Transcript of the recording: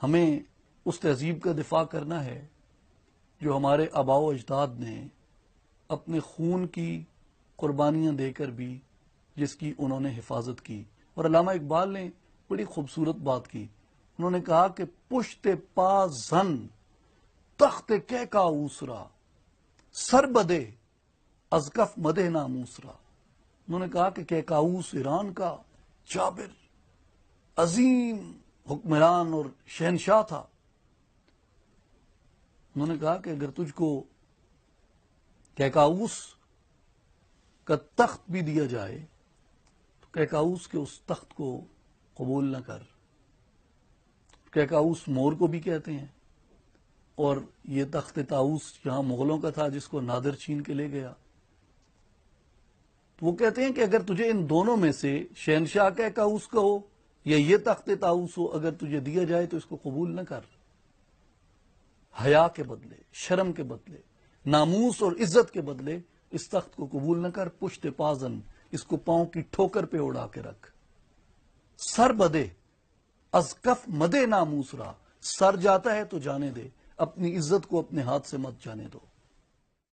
ہمیں اس تہذیب کا دفاع کرنا ہے جو ہمارے آباء و اجداد نے اپنے خون کی قربانیاں دے کر بھی جس کی انہوں نے حفاظت کی. اور علامہ اقبال نے بڑی خوبصورت بات کی. انہوں نے کہا کہ پشت پا زن تخت کہہ کا اوسرا سر بدے از کف مدح ناموسرا. انہوں نے کہا کہ کیکاؤس ایران کا جابر عظیم حکمران اور شہنشاہ تھا. انہوں نے کہا کہ اگر تجھ کو کیکاؤس کا تخت بھی دیا جائے تو کیکاؤس کے اس تخت کو قبول نہ کر. کیکاؤس مور کو بھی کہتے ہیں، اور یہ تخت طاؤس یہاں مغلوں کا تھا جس کو نادر چھین کے لے گیا. تو وہ کہتے ہیں کہ اگر تجھے ان دونوں میں سے شہنشاہ کیکاؤس کا ہو یا یہ تخت طاؤس ہو، اگر تجھے دیا جائے تو اس کو قبول نہ کر. حیا کے بدلے، شرم کے بدلے، ناموس اور عزت کے بدلے اس تخت کو قبول نہ کر. پشت پازن، اس کو پاؤں کی ٹھوکر پہ اڑا کے رکھ. سر بدے از کف مدے ناموسرا، سر جاتا ہے تو جانے دے، اپنی عزت کو اپنے ہاتھ سے مت جانے دو.